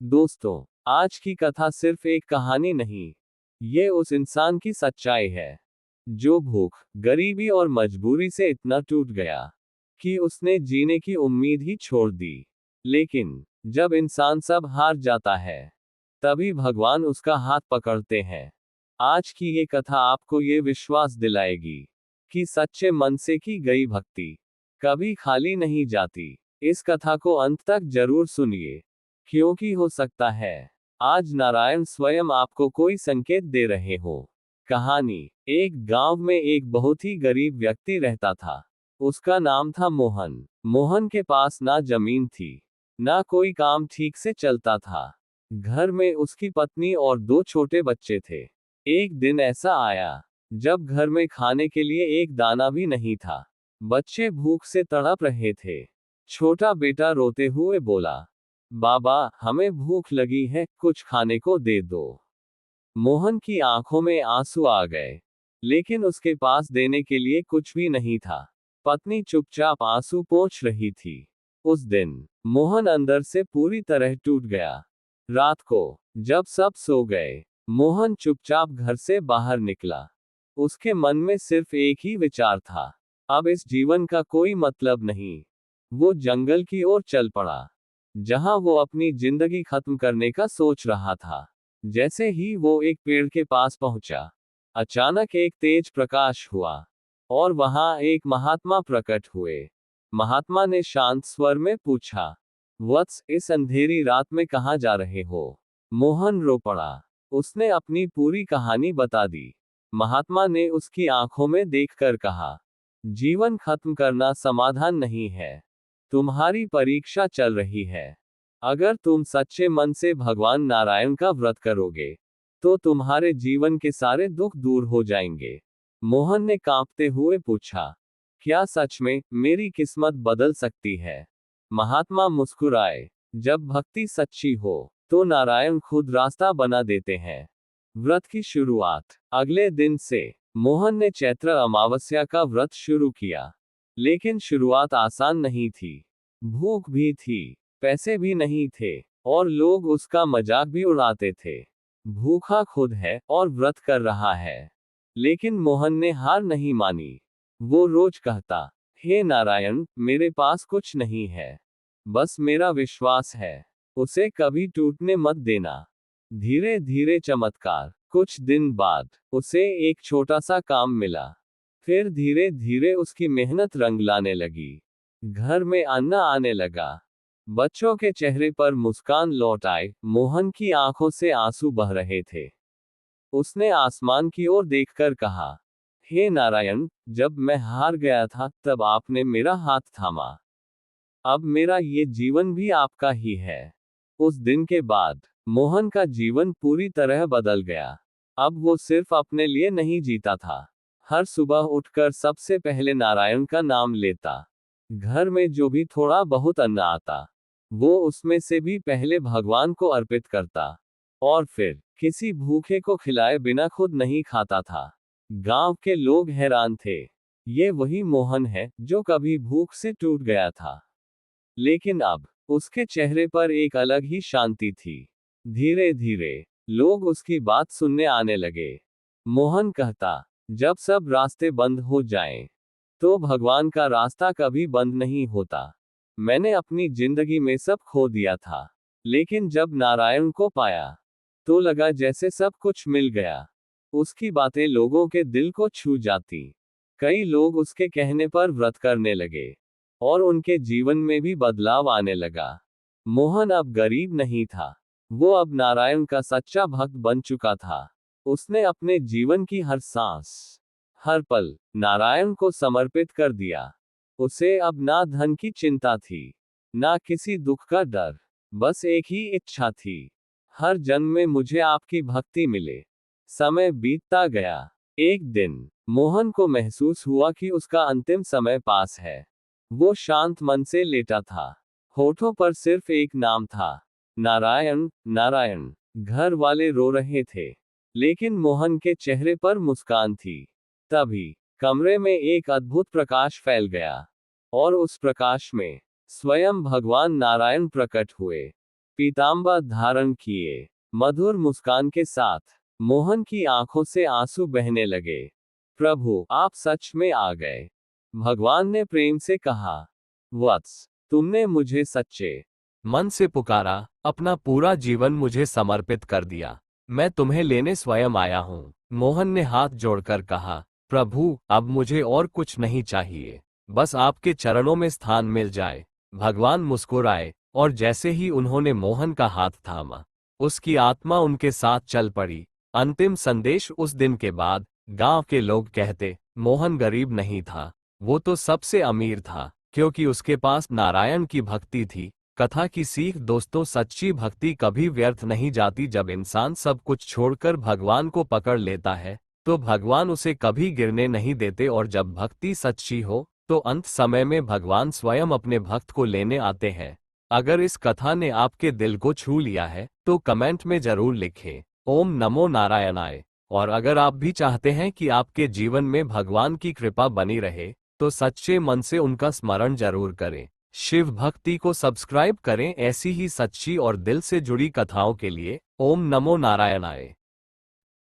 दोस्तों, आज की कथा सिर्फ एक कहानी नहीं, ये उस इंसान की सच्चाई है जो भूख, गरीबी और मजबूरी से इतना टूट गया कि उसने जीने की उम्मीद ही छोड़ दी। लेकिन जब इंसान सब हार जाता है, तभी भगवान उसका हाथ पकड़ते हैं। आज की ये कथा आपको ये विश्वास दिलाएगी कि सच्चे मन से की गई भक्ति कभी खाली नहीं जाती। इस कथा को अंत तक जरूर सुनिए, क्योंकि हो सकता है आज नारायण स्वयं आपको कोई संकेत दे रहे हो। कहानी। एक गांव में एक बहुत ही गरीब व्यक्ति रहता था। उसका नाम था मोहन। मोहन के पास ना जमीन थी, ना कोई काम ठीक से चलता था। घर में उसकी पत्नी और दो छोटे बच्चे थे। एक दिन ऐसा आया जब घर में खाने के लिए एक दाना भी नहीं था। बच्चे भूख से तड़प रहे थे। छोटा बेटा रोते हुए बोला, बाबा, हमें भूख लगी है, कुछ खाने को दे दो। मोहन की आंखों में आंसू आ गए, लेकिन उसके पास देने के लिए कुछ भी नहीं था। पत्नी चुपचाप आंसू पोंछ रही थी। उस दिन मोहन अंदर से पूरी तरह टूट गया। रात को जब सब सो गए, मोहन चुपचाप घर से बाहर निकला। उसके मन में सिर्फ एक ही विचार था, अब इस जीवन का कोई मतलब नहीं। वो जंगल की ओर चल पड़ा, जहां वो अपनी जिंदगी खत्म करने का सोच रहा था। जैसे ही वो एक पेड़ के पास पहुंचा, अचानक एक तेज प्रकाश हुआ और वहां एक महात्मा प्रकट हुए। महात्मा ने शांत स्वर में पूछा, वत्स, इस अंधेरी रात में कहाँ जा रहे हो? मोहन रो पड़ा। उसने अपनी पूरी कहानी बता दी। महात्मा ने उसकी आंखों में देखकर कहा, जीवन खत्म करना समाधान नहीं है, तुम्हारी परीक्षा चल रही है। अगर तुम सच्चे मन से भगवान नारायण का व्रत करोगे, तो तुम्हारे जीवन के सारे दुख दूर हो जाएंगे। मोहन ने कांपते हुए पूछा, क्या सच में मेरी किस्मत बदल सकती है? महात्मा मुस्कुराए, जब भक्ति सच्ची हो, तो नारायण खुद रास्ता बना देते हैं। व्रत की शुरुआत। अगले दिन से मोहन ने चैत्र अमावस्या का व्रत शुरू किया। लेकिन शुरुआत आसान नहीं थी। भूख भी थी, पैसे भी नहीं थे, और लोग उसका मजाक भी उड़ाते थे। भूखा खुद है और व्रत कर रहा है। लेकिन मोहन ने हार नहीं मानी। वो रोज कहता, हे नारायण, मेरे पास कुछ नहीं है, बस मेरा विश्वास है, उसे कभी टूटने मत देना। धीरे धीरे चमत्कार। कुछ दिन बाद उसे एक छोटा सा काम मिला। फिर धीरे धीरे उसकी मेहनत रंग लाने लगी। घर में अन्न आने लगा। बच्चों के चेहरे पर मुस्कान लौट आए। मोहन की आंखों से आंसू बह रहे थे। उसने आसमान की ओर देखकर कहा, हे नारायण, जब मैं हार गया था, तब आपने मेरा हाथ थामा। अब मेरा ये जीवन भी आपका ही है। उस दिन के बाद मोहन का जीवन पूरी तरह बदल गया। अब वो सिर्फ अपने लिए नहीं जीता था। हर सुबह उठकर सबसे पहले नारायण का नाम लेता। घर में जो भी थोड़ा बहुत अन्न आता, वो उसमें से भी पहले भगवान को अर्पित करता, और फिर किसी भूखे को खिलाए बिना खुद नहीं खाता था। गांव के लोग हैरान थे। ये वही मोहन है जो कभी भूख से टूट गया था। लेकिन अब उसके चेहरे पर एक अलग ही शांति थी। धीरे धीरे लोग उसकी बात सुनने आने लगे। मोहन कहता, जब सब रास्ते बंद हो जाएं, तो भगवान का रास्ता कभी बंद नहीं होता। मैंने अपनी जिंदगी में सब खो दिया था, लेकिन जब नारायण को पाया, तो लगा जैसे सब कुछ मिल गया। उसकी बातें लोगों के दिल को छू जाती। कई लोग उसके कहने पर व्रत करने लगे, और उनके जीवन में भी बदलाव आने लगा। मोहन अब गरीब नहीं था, वो अब नारायण का सच्चा भक्त बन चुका था। उसने अपने जीवन की हर सांस, हर पल नारायण को समर्पित कर दिया। उसे अब ना धन की चिंता थी, ना किसी दुख का डर, बस एक ही इच्छा थी, हर जन्म में मुझे आपकी भक्ति मिले। समय बीतता गया। एक दिन मोहन को महसूस हुआ कि उसका अंतिम समय पास है। वो शांत मन से लेटा था। होठों पर सिर्फ एक नाम था, नारायण, नारायण। घर वाले रो रहे थे, लेकिन मोहन के चेहरे पर मुस्कान थी। तभी कमरे में एक अद्भुत प्रकाश फैल गया, और उस प्रकाश में स्वयं भगवान नारायण प्रकट हुए। पीताम्बर धारण किए। मधुर मुस्कान के साथ मोहन की आंखों से आंसू बहने लगे। प्रभु, आप सच में आ गए। भगवान ने प्रेम से कहा, वत्स, तुमने मुझे सच्चे मन से पुकारा, अपना पूरा जीवन मुझे समर्पित कर दिया। मैं तुम्हें लेने स्वयं आया हूँ। मोहन ने हाथ जोड़कर कहा, प्रभु, अब मुझे और कुछ नहीं चाहिए, बस आपके चरणों में स्थान मिल जाए। भगवान मुस्कुराए, और जैसे ही उन्होंने मोहन का हाथ थामा, उसकी आत्मा उनके साथ चल पड़ी। अंतिम संदेश। उस दिन के बाद गांव के लोग कहते, मोहन गरीब नहीं था, वो तो सबसे अमीर था, क्योंकि उसके पास नारायण की भक्ति थी। कथा की सीख। दोस्तों, सच्ची भक्ति कभी व्यर्थ नहीं जाती। जब इंसान सब कुछ छोड़कर भगवान को पकड़ लेता है, तो भगवान उसे कभी गिरने नहीं देते। और जब भक्ति सच्ची हो, तो अंत समय में भगवान स्वयं अपने भक्त को लेने आते हैं। अगर इस कथा ने आपके दिल को छू लिया है, तो कमेंट में जरूर लिखें, ओम नमो नारायणाय। और अगर आप भी चाहते हैं कि आपके जीवन में भगवान की कृपा बनी रहे, तो सच्चे मन से उनका स्मरण जरूर करें। शिव भक्ति को सब्सक्राइब करें ऐसी ही सच्ची और दिल से जुड़ी कथाओं के लिए। ओम नमो नारायणाय।